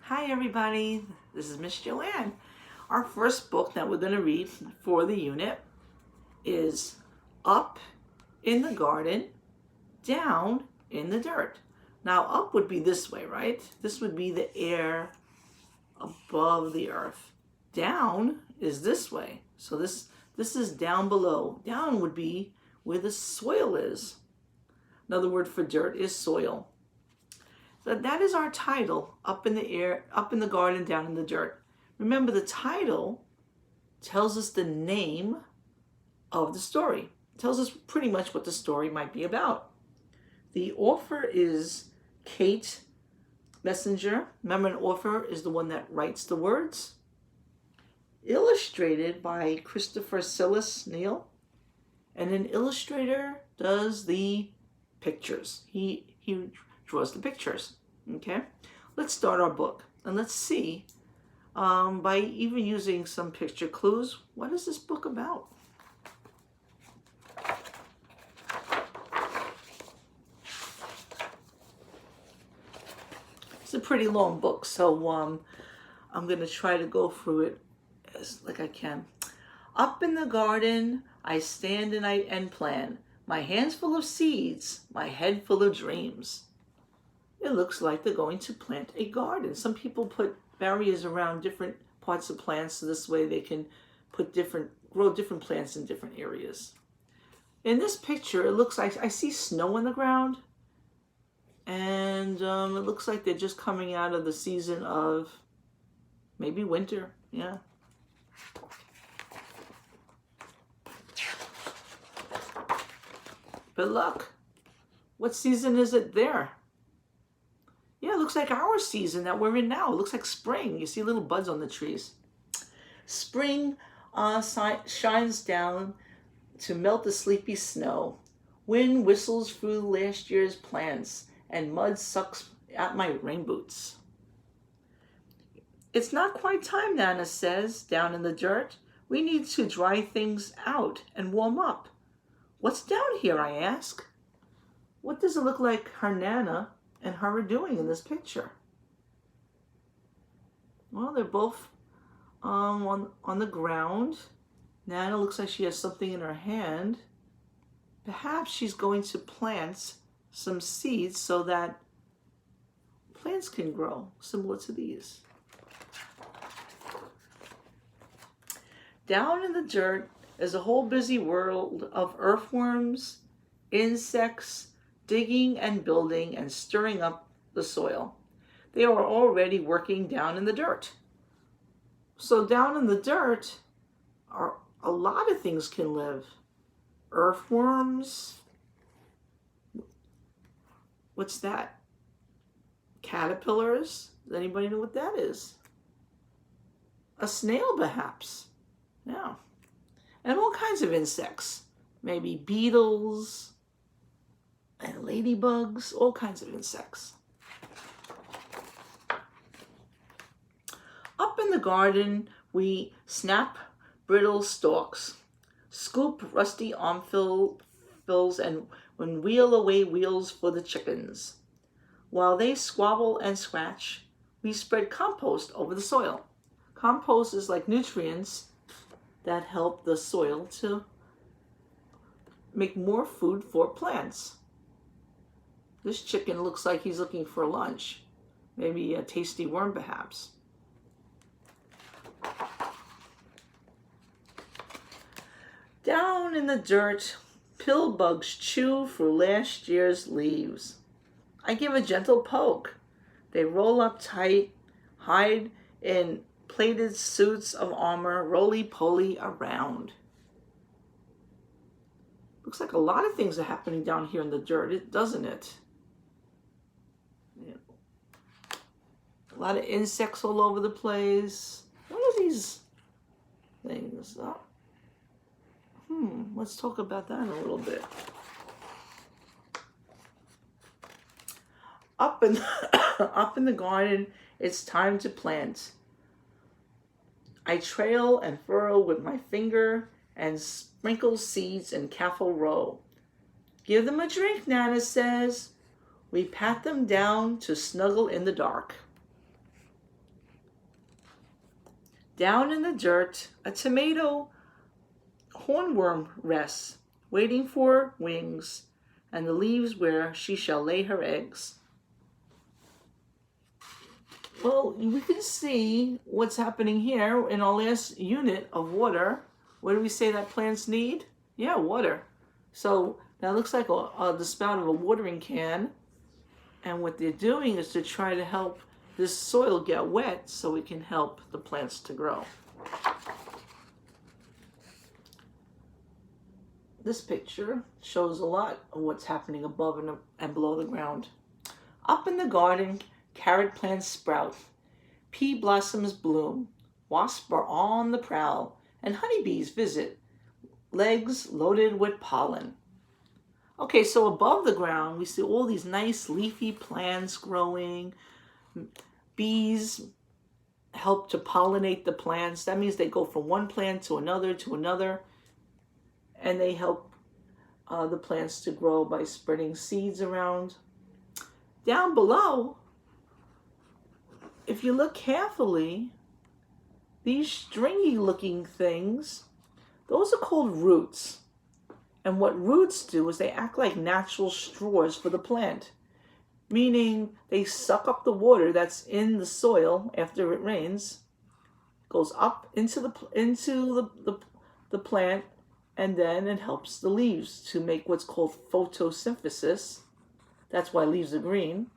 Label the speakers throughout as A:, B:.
A: Hi everybody, this is Miss Joanne. Our first book that we're going to read for the unit is Up in the Garden, Down in the Dirt. Now up would be this way, right? This would be the air above the earth. Down is this way. So this is down below. Down would be where the soil is. Another word for dirt is soil. So that is our title, Up in the Air, Up in the Garden, Down in the Dirt. Remember, the title tells us the name of the story. It tells us pretty much what the story might be about. The author is Kate Messenger. Remember, an author is the one that writes the words. Illustrated by Christopher Silas Neal. And an illustrator does the pictures. He draws the pictures. Okay, let's start our book and let's see by even using some picture clues, what is this book about? It's a pretty long book, so I'm going to try to go through it as like I can. Up in the garden, I stand and plan. My hands full of seeds, my head full of dreams. It looks like they're going to plant a garden. Some people put barriers around different parts of plants so this way they can grow different plants in different areas. In this picture, it looks like I see snow on the ground, and it looks like they're just coming out of the season of maybe winter. Yeah. But look, what season is it there? Yeah, it looks like our season that we're in now. It looks like spring. You see little buds on the trees. Spring shines down to melt the sleepy snow. Wind whistles through last year's plants, and mud sucks at my rain boots. It's not quite time, Nana says, down in the dirt. We need to dry things out and warm up. What's down here, I ask. What does it look like her Nana and her are doing in this picture? Well, they're both on the ground. Nana looks like she has something in her hand. Perhaps she's going to plant some seeds so that plants can grow, similar to these. Down in the dirt is a whole busy world of earthworms, insects, digging and building and stirring up the soil. They are already working down in the dirt. So down in the dirt are a lot of things can live. Earthworms. What's that? Caterpillars. Does anybody know what that is? A snail, perhaps. Yeah. And all kinds of insects. Maybe beetles and ladybugs, all kinds of insects. Up in the garden, we snap brittle stalks, scoop rusty armfuls, and wheel away wheels for the chickens. While they squabble and scratch, we spread compost over the soil. Compost is like nutrients that help the soil to make more food for plants. This chicken looks like he's looking for lunch. Maybe a tasty worm, perhaps. Down in the dirt, pill bugs chew through last year's leaves. I give a gentle poke. They roll up tight, hide in plated suits of armor, roly-poly around. Looks like a lot of things are happening down here in the dirt, doesn't it? Yeah. A lot of insects all over the place. What are these things? Let's talk about that in a little bit. Up in the garden, it's time to plant. I trail and furrow with my finger and sprinkle seeds in careful row. Give them a drink, Nana says. We pat them down to snuggle in the dark. Down in the dirt, a tomato hornworm rests, waiting for wings, and the leaves where she shall lay her eggs. Well, we can see what's happening here in our last unit of water. What do we say that plants need? Yeah, water. So that looks like the spout of a watering can. And what they're doing is to try to help this soil get wet so it can help the plants to grow. This picture shows a lot of what's happening above and below the ground. Up in the garden, carrot plants sprout, pea blossoms bloom, wasps are on the prowl, and honeybees visit, legs loaded with pollen. Okay, so above the ground, we see all these nice leafy plants growing. Bees help to pollinate the plants. That means they go from one plant to another, and they help the plants to grow by spreading seeds around. Down below, if you look carefully, these stringy looking things, those are called roots. And what roots do is they act like natural straws for the plant, meaning they suck up the water that's in the soil after it rains, goes up into the plant, and then it helps the leaves to make what's called photosynthesis. That's why leaves are green,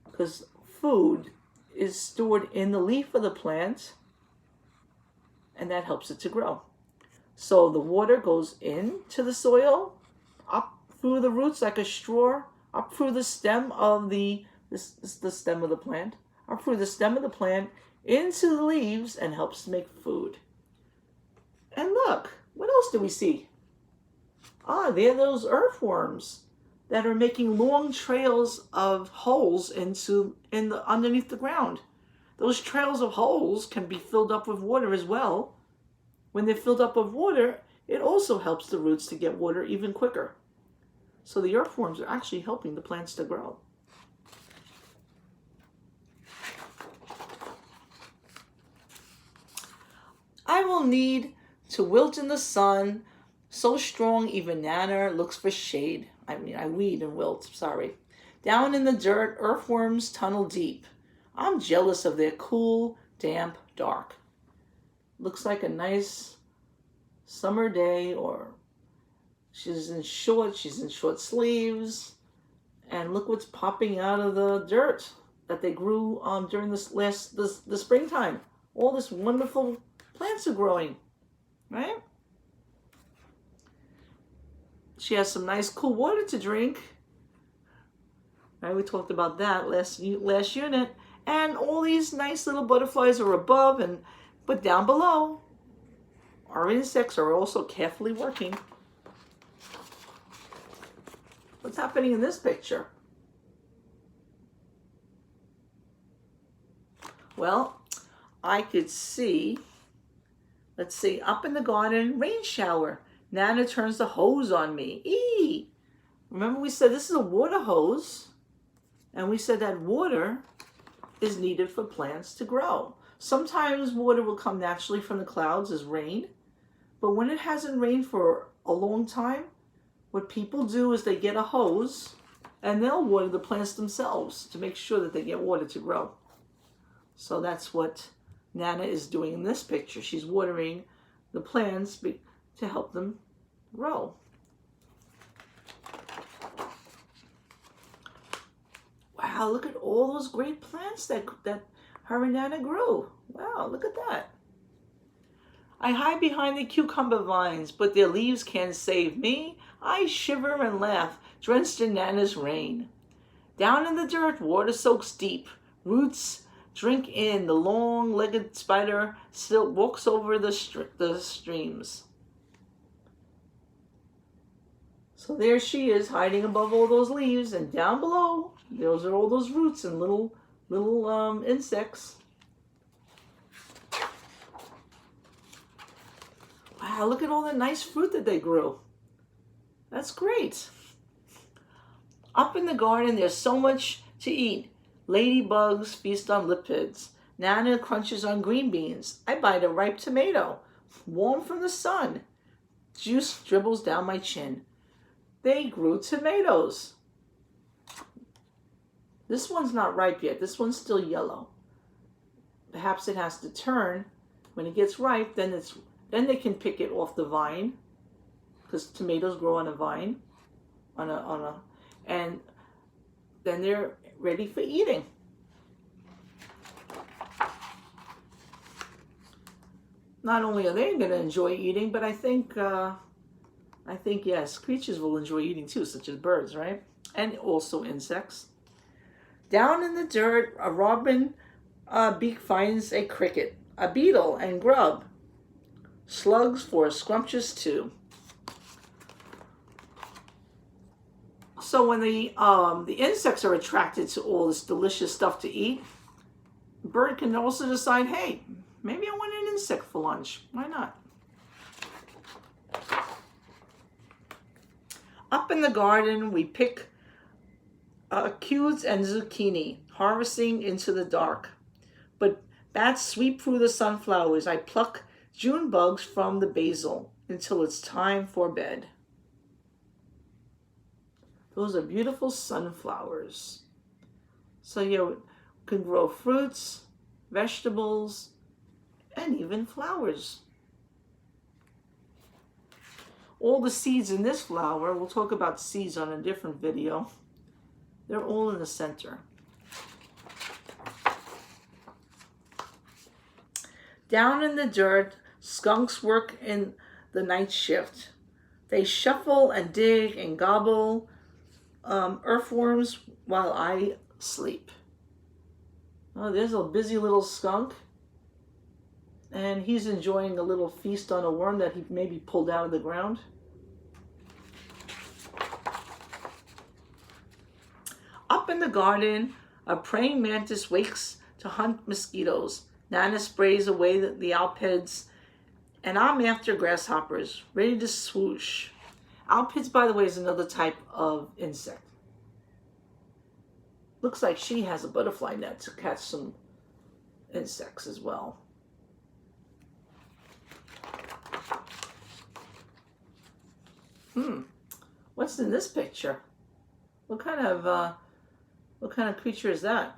A: because food is stored in the leaf of the plant, and that helps it to grow. So the water goes into the soil, up through the roots like a straw, up through the stem of the stem of the plant, up through the stem of the plant, into the leaves, and helps to make food. And look, what else do we see? There are those earthworms that are making long trails of holes underneath the ground. Those trails of holes can be filled up with water as well. When they're filled up with water, it also helps the roots to get water even quicker. So the earthworms are actually helping the plants to grow. I will need to wilt in the sun, so strong even Nana looks for shade. I weed and wilt, sorry. Down in the dirt, earthworms tunnel deep. I'm jealous of their cool, damp, dark. Looks like a nice summer day, or she's in short sleeves, and look what's popping out of the dirt that they grew during the springtime. All this wonderful plants are growing, right? She has some nice cool water to drink. Right, we talked about that last unit. And all these nice little butterflies are above, but down below, our insects are also carefully working. What's happening in this picture? Well, I could see, let's see, up in the garden, rain shower. Nana turns the hose on me. Eee! Remember we said this is a water hose, and we said that water is needed for plants to grow. Sometimes water will come naturally from the clouds as rain, but when it hasn't rained for a long time, what people do is they get a hose and they'll water the plants themselves to make sure that they get water to grow. So that's what Nana is doing in this picture. She's watering the plants to help them grow. Wow, look at all those great plants that her and Nana grew. Wow, look at that. I hide behind the cucumber vines, but their leaves can't save me. I shiver and laugh, drenched in Nana's rain. Down in the dirt, water soaks deep. Roots drink in. The long-legged spider still walks over the streams. So there she is, hiding above all those leaves, and down below, those are all those roots and little insects. Wow, look at all the nice fruit that they grew. That's great. Up in the garden, there's so much to eat. Ladybugs feast on lipids. Nana crunches on green beans. I bite a ripe tomato, warm from the sun. Juice dribbles down my chin. They grew tomatoes. This one's not ripe yet. This one's still yellow. Perhaps it has to turn. When it gets ripe, then they can pick it off the vine, because tomatoes grow on a vine, and then they're ready for eating. Not only are they going to enjoy eating, but I think yes, creatures will enjoy eating too, such as birds, right? And also insects. Down in the dirt, a robin beak finds a cricket, a beetle, and grub. Slugs for scrumptious too. So when the insects are attracted to all this delicious stuff to eat, the bird can also decide, hey, maybe I want an insect for lunch. Why not? Up in the garden, we pick cues and zucchini, harvesting into the dark. But bats sweep through the sunflowers. I pluck June bugs from the basil until it's time for bed. Those are beautiful sunflowers. So you can grow fruits, vegetables, and even flowers. All the seeds in this flower, we'll talk about seeds on a different video, they're all in the center. Down in the dirt, skunks work in the night shift. They shuffle and dig and gobble earthworms while I sleep. Oh, there's a busy little skunk. And he's enjoying a little feast on a worm that he maybe pulled out of the ground. Up in the garden, a praying mantis wakes to hunt mosquitoes. Nana sprays away the alpids, and I'm after grasshoppers, ready to swoosh. Alpids, by the way, is another type of insect. Looks like she has a butterfly net to catch some insects as well. What's in this picture? What kind of creature is that?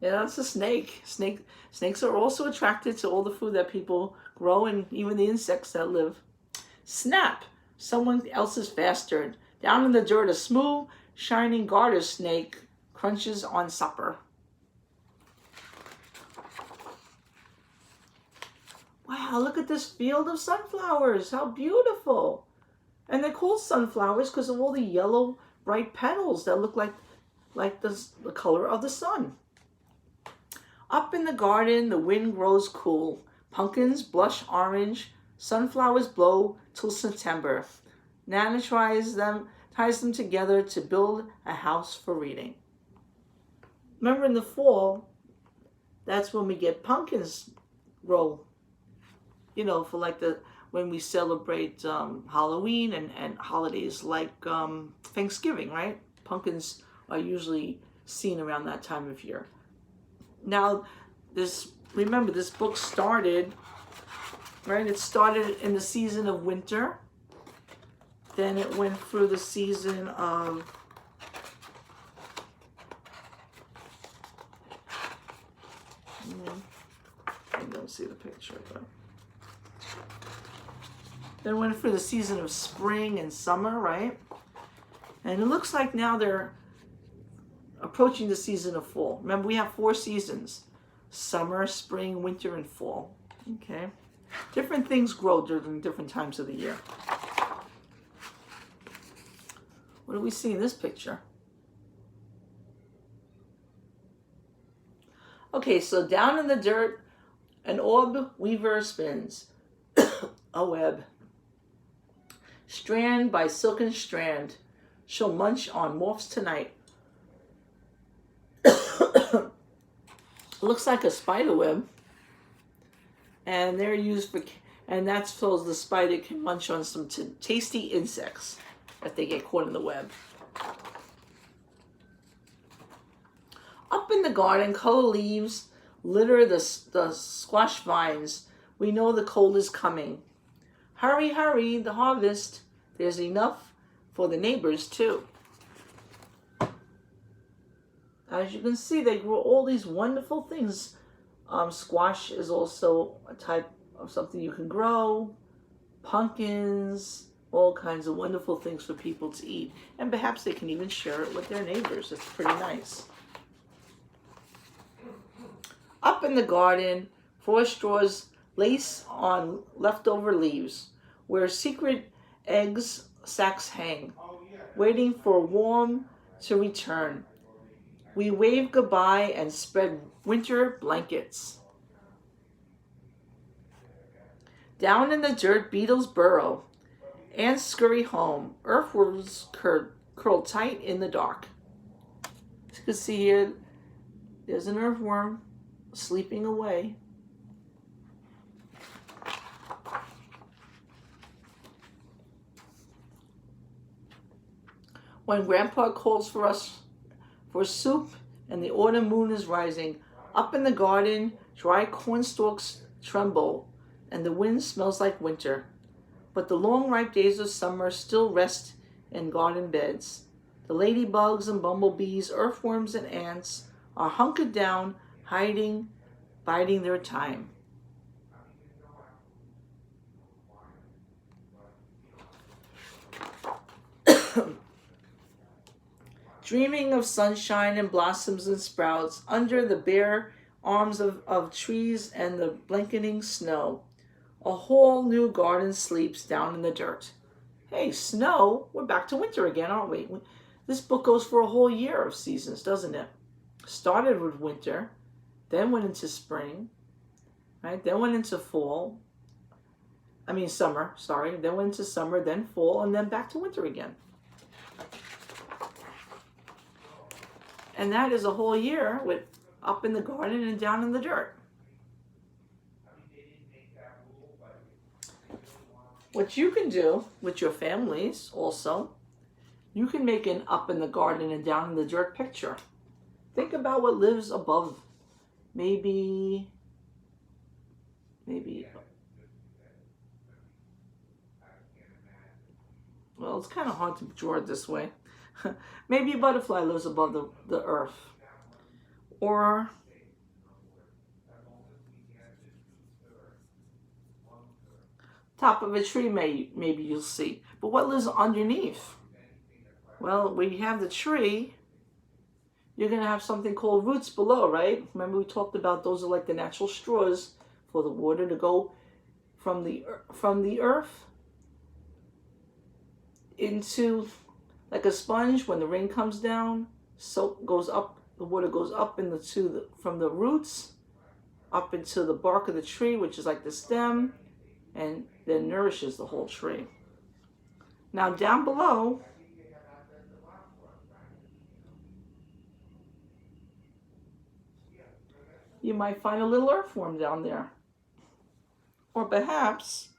A: Yeah, that's a snake. Snakes are also attracted to all the food that people grow and even the insects that live. Snap! Someone else's faster. Down in the dirt, a smooth, shining garter snake crunches on supper. Wow, look at this field of sunflowers. How beautiful. And they're called sunflowers because of all the yellow, bright petals that look like the color of the sun. Up in the garden, the wind grows cool. Pumpkins blush orange. Sunflowers blow till September. Nana ties them together to build a house for reading. Remember in the fall, that's when we get pumpkins grow. You know, for like when we celebrate Halloween and holidays like Thanksgiving, right? Pumpkins are usually seen around that time of year. Now, remember this book started, right? It started in the season of winter. Then it went through the season of I don't see the picture, but then went through the season of spring and summer, right? And it looks like now they're approaching the season of fall. Remember, we have 4 seasons: summer, spring, winter, and fall. Okay, different things grow during different times of the year. What do we see in this picture? Okay, so down in the dirt, an orb weaver spins a web. Strand by silken strand, she'll munch on moths tonight. Looks like a spider web, and they're used for, and that's so the spider can munch on some tasty insects if they get caught in the web. Up Up in the garden, color leaves litter the squash vines. We know the cold is coming. Hurry, hurry, the harvest. There's enough for the neighbors too. As you can see, they grow all these wonderful things. Squash is also a type of something you can grow. Pumpkins, all kinds of wonderful things for people to eat. And perhaps they can even share it with their neighbors. It's pretty nice. Up in the garden, 4 straws lace on leftover leaves, where secret eggs sacks hang, waiting for warm to return. We wave goodbye and spread winter blankets. Down in the dirt, beetles burrow. Ants scurry home. Earthworms curl tight in the dark. As you can see here, there's an earthworm sleeping away. When Grandpa calls for us for soup and the autumn moon is rising, up in the garden, dry corn stalks tremble and the wind smells like winter. But the long ripe days of summer still rest in garden beds. The ladybugs and bumblebees, earthworms and ants are hunkered down, hiding, biding their time. Dreaming of sunshine and blossoms and sprouts under the bare arms of trees and the blanketing snow. A whole new garden sleeps down in the dirt. Hey, snow, we're back to winter again, aren't we? This book goes for a whole year of seasons, doesn't it? Started with winter, then went into spring, right? Then went into summer, then went into summer, then fall, and then back to winter again. And that is a whole year with up in the garden and down in the dirt. What you can do with your families also, you can make an up in the garden and down in the dirt picture. Think about what lives above. Maybe, well, it's kind of hard to draw it this way. Maybe a butterfly lives above the earth. Or top of a tree, maybe you'll see. But what lives underneath? Well, when you have the tree, you're going to have something called roots below, right? Remember we talked about those are like the natural straws for the water to go from the earth into, like a sponge. When the rain comes down, goes up, the water goes up from the roots up into the bark of the tree, which is like the stem, and then nourishes the whole tree. Now down below, you might find a little earthworm down there. Or perhaps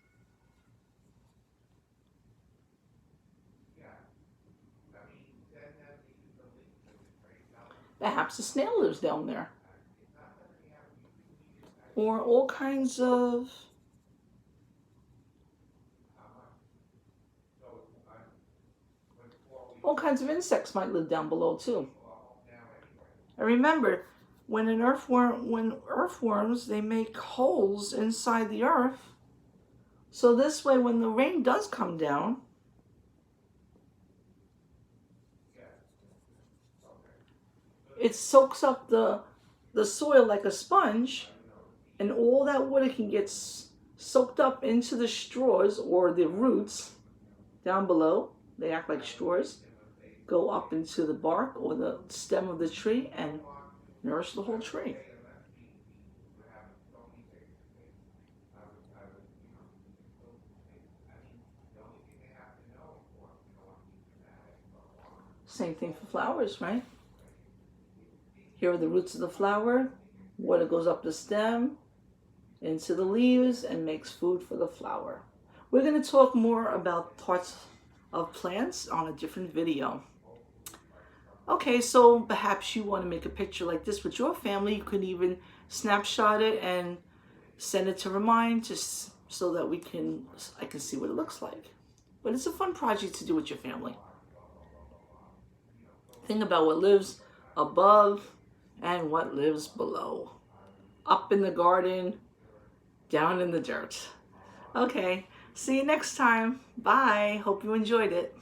A: a snail lives down there. Or all kinds of insects might live down below too. And remember, when earthworms, they make holes inside the earth. So this way, when the rain does come down, it soaks up the soil like a sponge, and all that water can get soaked up into the straws or the roots down below. They act like straws, go up into the bark or the stem of the tree and nourish the whole tree. Same thing for flowers, right? Here are the roots of the flower. Water goes up the stem, into the leaves, and makes food for the flower. We're going to talk more about parts of plants on a different video. Okay, so perhaps you want to make a picture like this with your family. You can even snapshot it and send it to Remind, just so that I can see what it looks like. But it's a fun project to do with your family. Think about what lives above and what lives below. Up in the garden, down in the dirt. Okay, see you next time. Bye. Hope you enjoyed it.